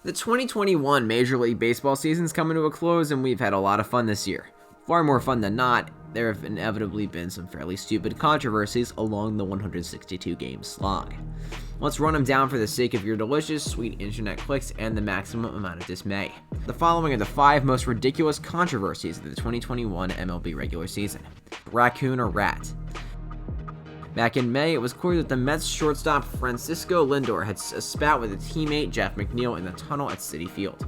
The 2021 Major League Baseball season's coming to a close, and we've had a lot of fun this year. Far more fun than not, there have inevitably been some fairly stupid controversies along the 162-game slog. Let's run them down for the sake of your delicious, sweet internet clicks and the maximum amount of dismay. The following are the 5 most ridiculous controversies of the 2021 MLB regular season. Raccoon or rat? Back in May, it was clear that the Mets shortstop Francisco Lindor had a spat with a teammate Jeff McNeil in the tunnel at Citi Field.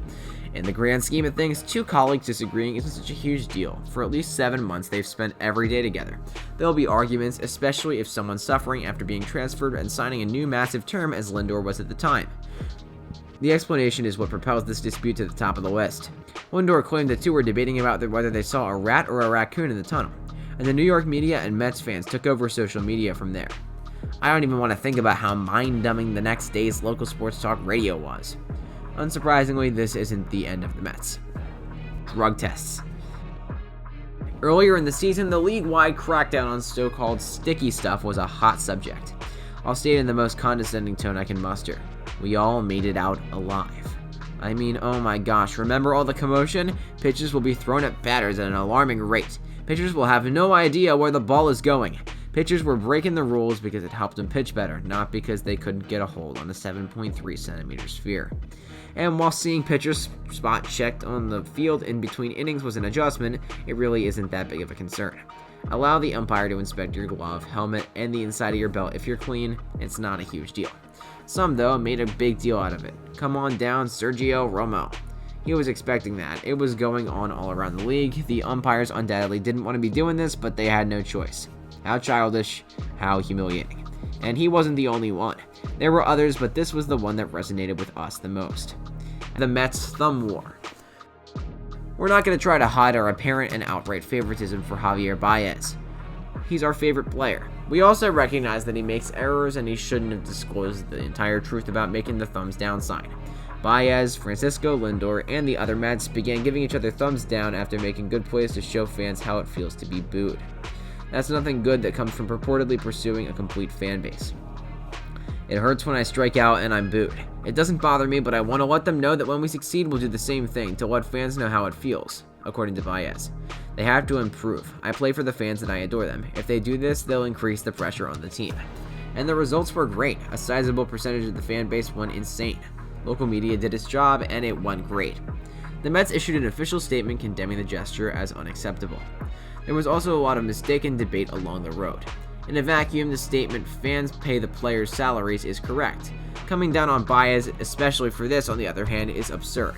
In the grand scheme of things, 2 colleagues disagreeing isn't such a huge deal. For at least 7 months, they've spent every day together. There'll be arguments, especially if someone's suffering after being transferred and signing a new massive term as Lindor was at the time. The explanation is what propels this dispute to the top of the list. Lindor claimed the 2 were debating about whether they saw a rat or a raccoon in the tunnel, and the New York media and Mets fans took over social media from there. I don't even want to think about how mind-numbing the next day's local sports talk radio was. Unsurprisingly, this isn't the end of the Mets. Drug tests. Earlier in the season, the league-wide crackdown on so-called sticky stuff was a hot subject. I'll state it in the most condescending tone I can muster. We all made it out alive. I mean, oh my gosh, remember all the commotion? Pitches will be thrown at batters at an alarming rate. Pitchers will have no idea where the ball is going. Pitchers were breaking the rules because it helped them pitch better, not because they couldn't get a hold on the 7.3 centimeter sphere. And while seeing pitchers spot checked on the field in between innings was an adjustment, it really isn't that big of a concern. Allow the umpire to inspect your glove, helmet, and the inside of your belt. If you're clean, it's not a huge deal. Some, though, made a big deal out of it. Come on down, Sergio Romo. He was expecting that. It was going on all around the league. The umpires undoubtedly didn't want to be doing this, but they had no choice. How childish, how humiliating. And he wasn't the only one. There were others, but this was the one that resonated with us the most. The Mets thumb war. We're not going to try to hide our apparent and outright favoritism for Javier Baez. He's our favorite player. We also recognize that he makes errors and he shouldn't have disclosed the entire truth about making the thumbs down sign. Baez, Francisco Lindor, and the other Mets began giving each other thumbs down after making good plays to show fans how it feels to be booed. That's nothing good that comes from purportedly pursuing a complete fan base. It hurts when I strike out and I'm booed. It doesn't bother me, but I want to let them know that when we succeed, we'll do the same thing to let fans know how it feels, according to Baez. They have to improve. I play for the fans and I adore them. If they do this, they'll increase the pressure on the team. And the results were great. A sizable percentage of the fan base went insane. Local media did its job and it went great. The Mets issued an official statement condemning the gesture as unacceptable. There was also a lot of mistaken debate along the road. In a vacuum, the statement, fans pay the players' salaries, is correct. Coming down on Baez, especially for this, on the other hand, is absurd.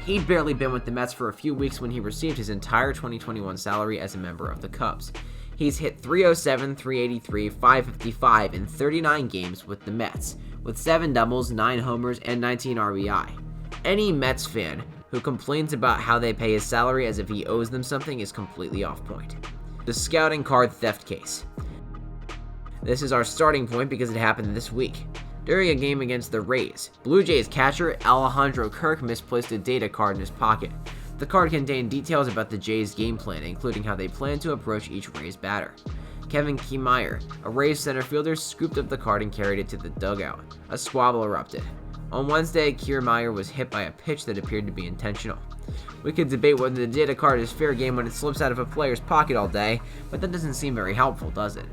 He'd barely been with the Mets for a few weeks when he received his entire 2021 salary as a member of the Cubs. He's hit .307, .383, .555 in 39 games with the Mets, with 7 doubles, 9 homers, and 19 RBI. Any Mets fan who complains about how they pay his salary as if he owes them something is completely off point. The scouting card theft case. This is our starting point because it happened this week. During a game against the Rays, Blue Jays catcher Alejandro Kirk misplaced a data card in his pocket. The card contained details about the Jays' game plan, including how they plan to approach each Rays batter. Kevin Kiermaier, a Rays center fielder, scooped up the card and carried it to the dugout. A squabble erupted. On Wednesday, Kiermaier was hit by a pitch that appeared to be intentional. We could debate whether the data card is fair game when it slips out of a player's pocket all day, but that doesn't seem very helpful, does it?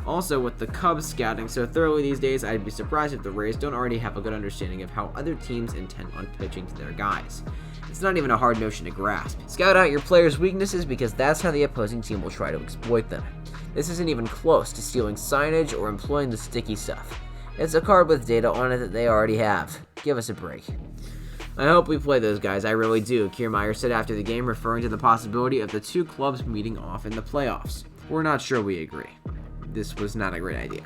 Also, with the Cubs scouting so thoroughly these days, I'd be surprised if the Rays don't already have a good understanding of how other teams intend on pitching to their guys. It's not even a hard notion to grasp. Scout out your players' weaknesses because that's how the opposing team will try to exploit them. This isn't even close to stealing signage or employing the sticky stuff. It's a card with data on it that they already have. Give us a break. I hope we play those guys, I really do, Kiermaier said after the game, referring to the possibility of the 2 clubs meeting off in the playoffs. We're not sure we agree. This was not a great idea.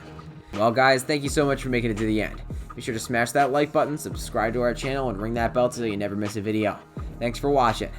Well guys, thank you so much for making it to the end. Be sure to smash that like button, subscribe to our channel, and ring that bell so you never miss a video. Thanks for watching.